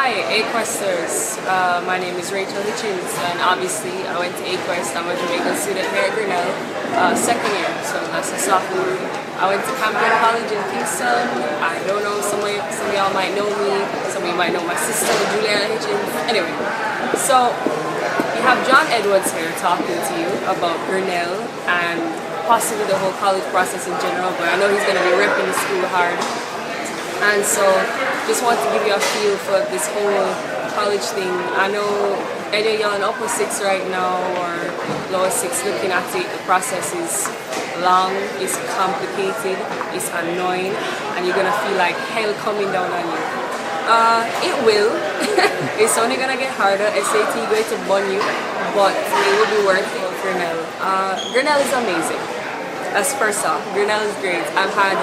Hi, A-Questers. My name is Rachel Hitchens, and obviously I went to A-Quest. I'm a Jamaican student here at Grinnell, second year, so that's a sophomore. I went to Campion College in Kingston. I don't know, some of y'all might know me, some of you might know my sister, Juliana Hitchens. Anyway, so you have John Edwards here talking to you about Grinnell and possibly the whole college process in general, but I know he's going to be repping the school hard. And so, just want to give you a feel for this whole college thing. I know either you're in upper 6 right now or lower 6 looking at it, the process is long, it's complicated, it's annoying, and you're gonna feel like hell coming down on you. It will. It's only gonna get harder. SAT going to burn you, but it will be worth it. Grinnell. Grinnell is amazing. That's first off. Grinnell is great. I've had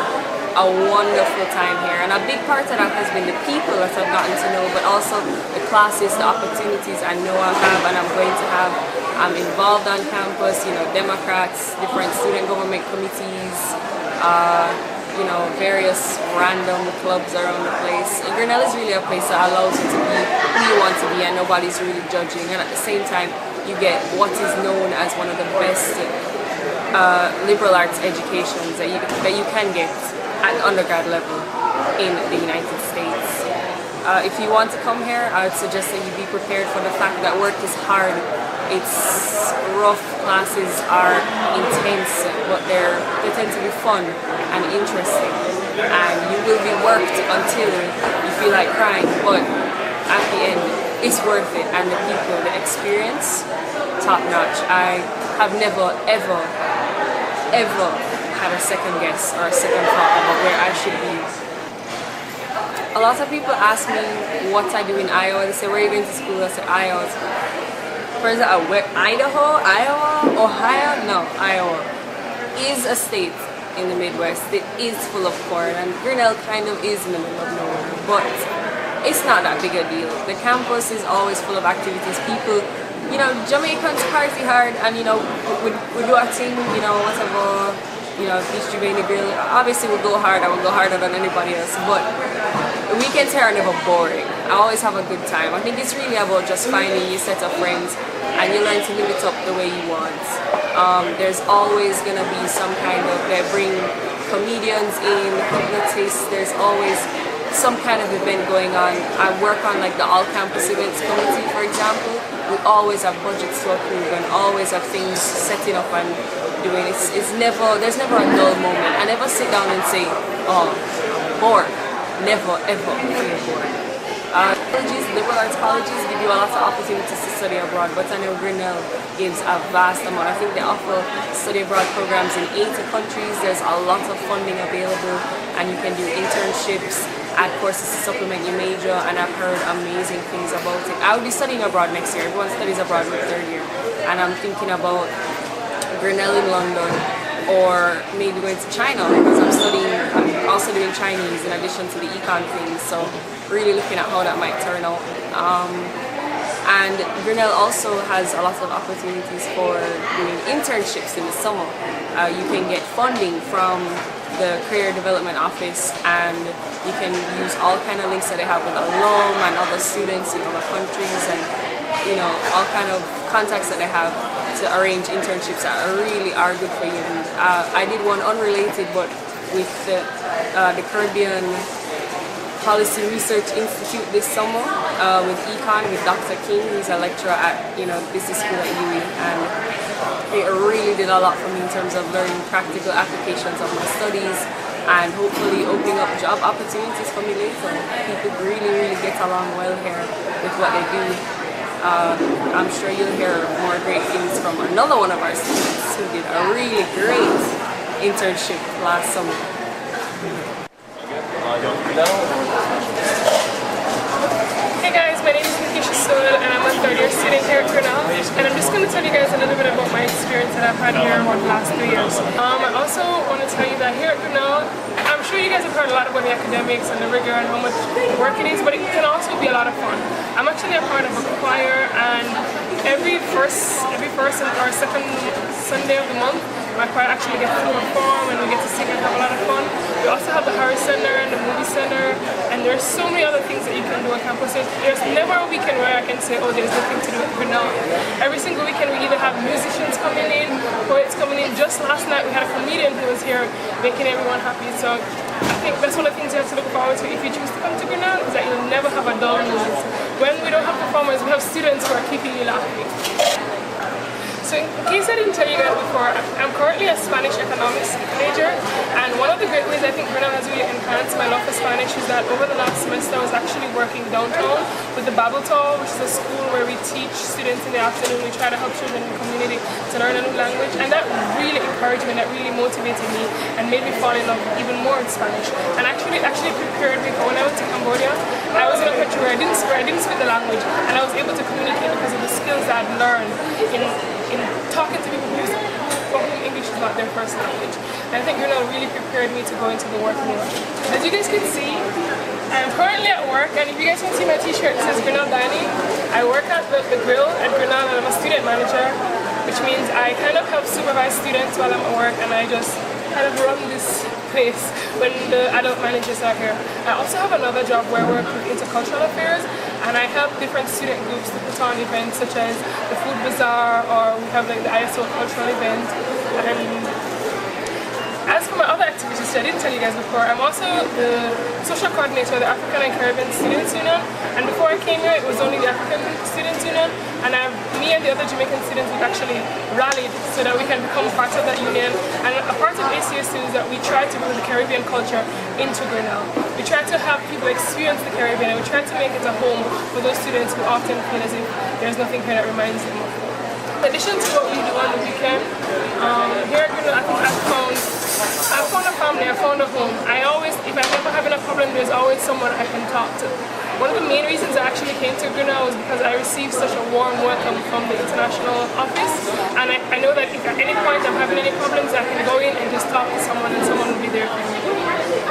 a wonderful time here, and a big part of that has been the people that I've gotten to know, but also the classes, the opportunities I know I have and I'm going to have. I'm involved on campus, you know, Democrats, different student government committees, you know, various random clubs around the place. And Grinnell is really a place that allows you to be who you want to be, and nobody's really judging, and at the same time you get what is known as one of the best liberal arts educations that you can get at the undergrad level in the United States. If you want to come here, I would suggest that you be prepared for the fact that work is hard. It's rough, classes are intense, but they tend to be fun and interesting. And you will be worked until you feel like crying, but at the end, it's worth it. And the people, the experience, top notch. I have never, ever had a second guess or a second thought about where I should be. A lot of people ask me what I do in Iowa. They say, where are you going to school? I say, Iowa. Where is it? Idaho? Iowa? Ohio? No, Iowa is a state in the Midwest. It is full of corn, and Grinnell kind of is in the middle of nowhere, but it's not that big a deal. The campus is always full of activities. People, you know, Jamaicans party hard, and you know, we do our thing, you know, whatever. You know, Beach Jamaican Grinnell, obviously we'll go hard, I will go harder than anybody else, but the weekends here are never boring. I always have a good time. I think it's really about just finding your set of friends and you learn to live it up the way you want. There's always going to be some kind of, they bring comedians in, hypnotists, there's always some kind of event going on. I work on like the all-campus events committee, for example. We always have budgets to approve and always have things setting up and doing. There's never a dull moment. I never sit down and say, oh, I'm bored. Never ever feel bored. Colleges, liberal arts colleges give you a lot of opportunities to study abroad, but I know Grinnell gives a vast amount. I think they offer study abroad programs in 80 countries. There's a lot of funding available, and you can do internships, add courses to supplement your major, and I've heard amazing things about it. I will be studying abroad next year. Everyone studies abroad in the third year, and I'm thinking about Grinnell in London, or maybe going to China, because I'm also doing Chinese in addition to the econ things, so really looking at how that might turn out. And Grinnell also has a lot of opportunities for doing internships in the summer. You can get funding from the Career Development Office, and you can use all kind of links that they have with alum and other students in other countries, and you know, all kind of contacts that they have to arrange internships that really are good for you. And, I did one unrelated, but with the Caribbean Policy Research Institute this summer with econ with Dr. King. He's a lecturer at business school at UE, and it really did a lot for me in terms of learning practical applications of my studies and hopefully opening up job opportunities for me later. People really get along well here with what they do. I'm sure you'll hear more great things from another one of our students who did a really great internship last summer. Hey guys, my name is Nikisha Soul, and I'm a third year student here at Grinnell, and I'm just going to tell you guys a little bit about my experience that I've had here over the last 3 years. I also want to tell you that here at Grinnell, I'm sure you guys have heard a lot about the academics and the rigor and how much work it is, but it can also be a lot of fun. I'm actually a part of a choir, and every first or second Sunday of the month, my choir actually gets to perform and we get to sing and have a lot of fun. We also have the Harris Center and the Movie Center, and there's so many other things that you can do on campus. There's never a weekend where I can say, oh, there's nothing to do at Grinnell. Every single weekend we either have musicians coming in, poets coming in. Just last night we had a comedian who was here making everyone happy. So I think that's one of the things you have to look forward to if you choose to come to Grinnell, is that you'll never have a dull moment. When we don't have performers, we have students who are keeping you laughing. So in case I didn't tell you guys before, I'm currently a Spanish economics major, and one of the great ways I think Grinnell has really enhanced my love for Spanish is that over the last semester I was actually working downtown with the Babeltal, which is a school where we teach students in the afternoon. We try to help children in the community to learn a new language, and that really encouraged me, that really motivated me and made me fall in love even more with Spanish, and actually prepared me for when I went to Cambodia. I was in a country where I didn't speak the language, and I was able to communicate because of the skills that I'd learned in talking to people for whom English is not their first language. And I think Grinnell really prepared me to go into the working world. As you guys can see, I'm currently at work, and if you guys can see my t-shirt, it says Grinnell Dining. I work at the grill at Grinnell, and I'm a student manager, which means I kind of help supervise students while I'm at work, and I just kind of run this place when the adult managers are here. I also have another job where I work with intercultural affairs, and I help different student groups to put on events such as the food bazaar, or we have like the ISO cultural event. And as for my other activities, I didn't tell you guys before, I'm also the social coordinator of the African and Caribbean Students Union, and before I came here it was only the African Students Union, and me and the other Jamaican students, we've actually rallied so that we can become part of that union. And a part of ACSU is that we try to bring the Caribbean culture into Grinnell. We try to have people experience the Caribbean, and we try to make it a home for those students who often feel as if there's nothing here that reminds them of home. In addition to what we do on the weekend, here at Grinnell, I think I found a family, I found a home. If I'm ever having a problem, there's always someone I can talk to. One of the main reasons I actually came to Grinnell was because I received such a warm welcome from the international office, and I know that if at any point I'm having any problems, I can go in and just talk to someone, and someone will be there for me.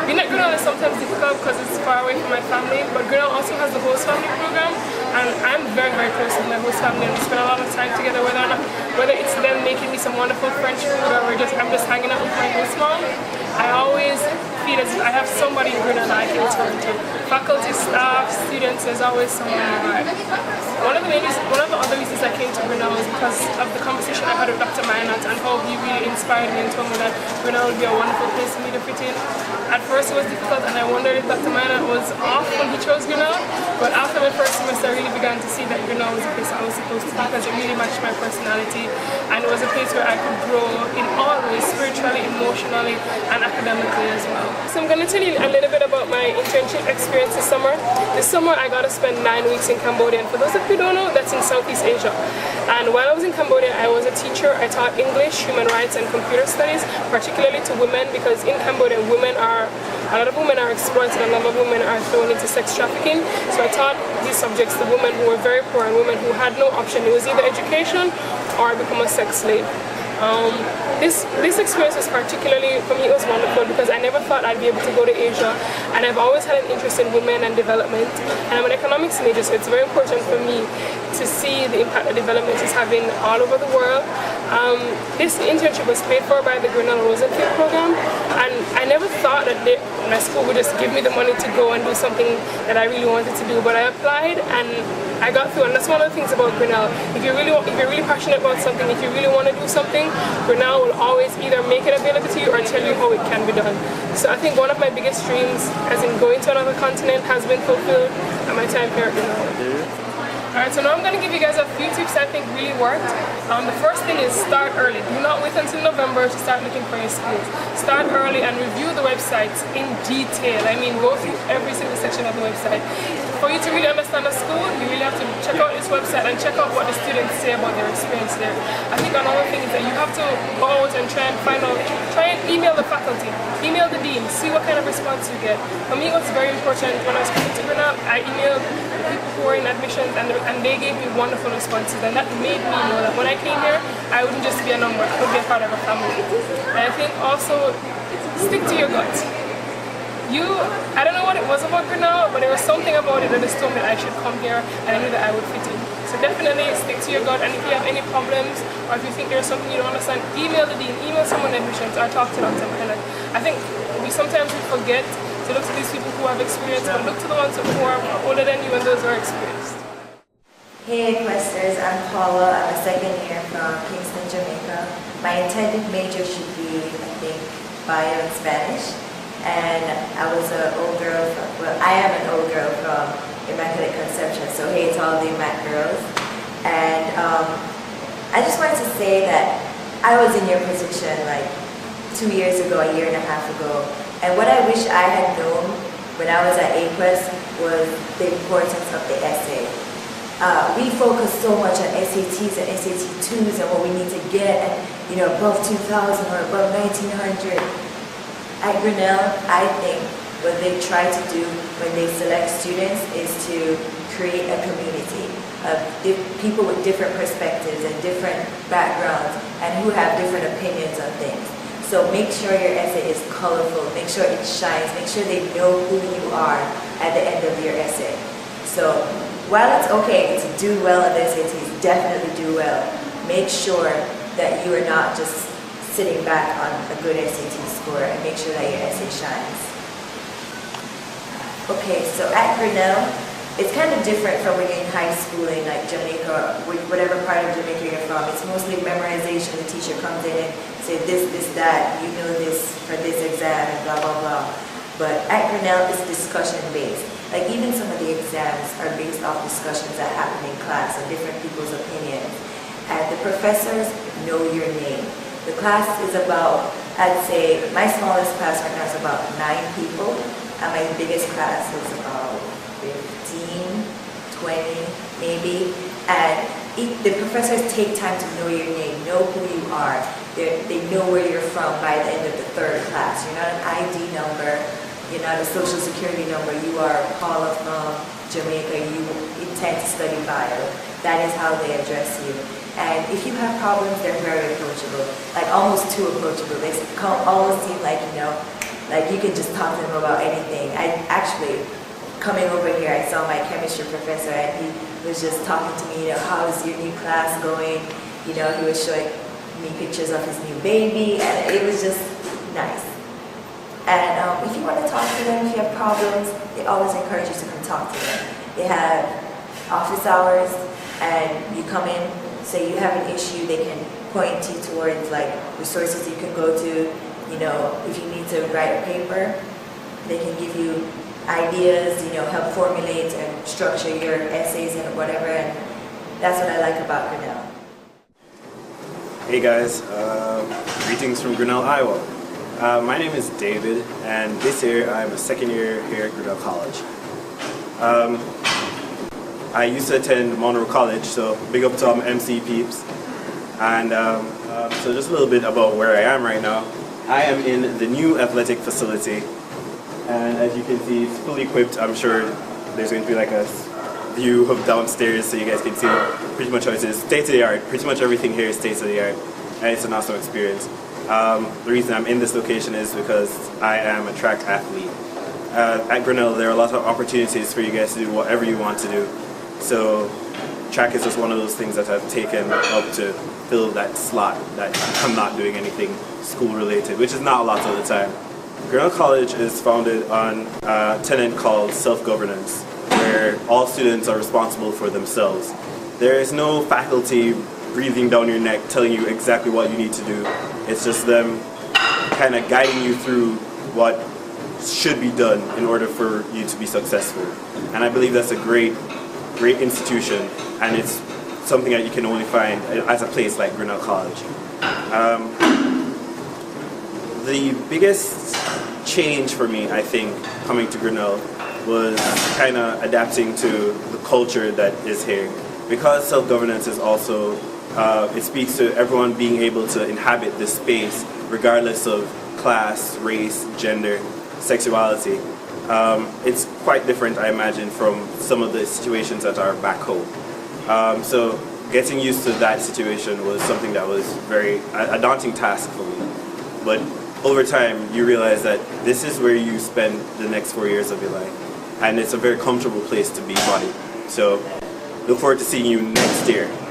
Being at Grinnell is sometimes difficult because it's far away from my family, but Grinnell also has the host family program, and I'm very, very close with my host family, and we spend a lot of time together, whether it's them making me some wonderful French food, or I'm just hanging out with my host mom. I always feel as if I have somebody in Grinnell that I can turn to. Faculty, staff, students, there's always someone nearby. One of the other reasons I came to Grinnell was because of the conversation I had with Dr. Minot, and how he really inspired me and told me that Grinnell would be a wonderful place for me to fit in. At first it was difficult, and I wondered if Dr. Minot was off when he chose Grinnell, but after my first semester I really began to see that Grinnell was a place I was supposed to be, because it really matched my personality, and it was a place where I could grow in all ways, spiritually, emotionally, and academically as well. So I'm going to tell you a little bit about my internship experience this summer. This summer I got to spend 9 weeks in Cambodia, and for those of you who don't know, that's in Southeast Asia. And while I was in Cambodia, I was a teacher. I taught English, human rights, and computer studies, particularly to women, because in Cambodia a lot of women are exploited, and a lot of women are thrown into sex trafficking. So I taught these subjects to women who were very poor and women who had no option. It was either education or become a sex slave. This experience was particularly, for me, it was wonderful because I never thought I'd be able to go to Asia, and I've always had an interest in women and development, and I'm an economics major, so it's very important for me to see the impact that development is having all over the world. This internship was paid for by the Grinnell Rosenfield program, and I never thought that my school would just give me the money to go and do something that I really wanted to do, but I applied and I got through, and that's one of the things about Grinnell. If you're really passionate about something, if you really want to do something, Grinnell will always either make it available to you or tell you how it can be done. So I think one of my biggest dreams, as in going to another continent, has been fulfilled at my time here at Grinnell. Alright, so now I'm going to give you guys a few tips I think really worked. The first thing is start early. Do not wait until November to start looking for your schools. Start early and review the websites in detail. I mean, go through every single section of the website. For you to really understand a school, you really have to check out this website and check out what the students say about their experience there. I think another thing is that you have to go out and try and email the faculty, email the dean, see what kind of response you get. For me, it was very important when I was coming to Grinnell, I emailed the people who were in admissions, and they gave me wonderful responses, and that made me know that when I came here, I wouldn't just be a number, I would be a part of a family. And I think also, stick to your gut. I don't know what it was about Grinnell, but there was something about it that just told me that I should come here, and I knew that I would fit in. So definitely stick to your gut, and if you have any problems or if you think there's something you don't understand, email the dean, email someone in admissions, or talk to Dr. McKenna. I think we sometimes forget to look to these people who have experience, but look to the ones who are older than you and those who are experienced. Hey Questers, I'm Paula. I'm a second year from Kingston, Jamaica. My intended major should be, I think, bio and Spanish. And I was an old girl from, well, I am an old girl from Immaculate Conception, so hey to all the Immac girls. And I just wanted to say that I was in your position like 2 years ago, a year and a half ago. And what I wish I had known when I was at AQuest was the importance of the essay. We focus so much on SATs and SAT 2s and what we need to get, and above 2,000 or above 1,900. At Grinnell, I think what they try to do when they select students is to create a community of people with different perspectives and different backgrounds and who have different opinions on things. So make sure your essay is colorful, make sure it shines, make sure they know who you are at the end of your essay. So while it's okay to do well on the SATs, definitely do well, make sure that you are not just sitting back on a good SAT score, and make sure that your essay shines. Okay, so at Grinnell, it's kind of different from when you're in high school in like Jamaica, or whatever part of Jamaica you're from. It's mostly memorization. The teacher comes in and says this, that, you know this for this exam, and blah, blah, blah. But at Grinnell, it's discussion based. Like even some of the exams are based off discussions that happen in class and different people's opinions. And the professors know your name. The class is about, I'd say, my smallest class right now is about 9 people, and my biggest class is about 15, 20 maybe. And the professors take time to know your name, know who you are. They know where you're from by the end of the 3rd class. You're not an ID number, you're not a social security number, you are Paula from Jamaica, you intend to study bio. That is how they address you. And if you have problems, they're very approachable, like almost too approachable. They almost seem like, like you can just talk to them about anything. I actually, coming over here, I saw my chemistry professor and he was just talking to me, how is your new class going? He was showing me pictures of his new baby, and it was just nice. And if you want to talk to them, if you have problems, they always encourage you to come talk to them. They have office hours, and you come in, say you have an issue, they can point you towards like resources you can go to. If you need to write a paper, they can give you ideas, help formulate and structure your essays and whatever, and that's what I like about Grinnell. Hey guys, greetings from Grinnell, Iowa. My name is David, and this year I'm a second year here at Grinnell College. I used to attend Monroe College, so big up to all my MC peeps. And so just a little bit about where I am right now. I am in the new athletic facility, and as you can see, it's fully equipped. I'm sure there's going to be like a view of downstairs so you guys can see pretty much how it is. State of the art, pretty much everything here is state of the art, and it's an awesome experience. The reason I'm in this location is because I am a track athlete. At Grinnell, there are a lot of opportunities for you guys to do whatever you want to do. So track is just one of those things that I've taken up to fill that slot that I'm not doing anything school related, which is not a lot of the time. Grinnell College is founded on a tenet called self-governance, where all students are responsible for themselves. There is no faculty breathing down your neck telling you exactly what you need to do. It's just them kind of guiding you through what should be done in order for you to be successful. And I believe that's a great institution, and it's something that you can only find at a place like Grinnell College. The biggest change for me, I think, coming to Grinnell was kind of adapting to the culture that is here. Because self-governance is also, it speaks to everyone being able to inhabit this space regardless of class, race, gender, sexuality. It's quite different, I imagine, from some of the situations that are back home. So getting used to that situation was something that was a daunting task for me. But over time, you realize that this is where you spend the next 4 years of your life. And it's a very comfortable place to be body. So Look forward to seeing you next year.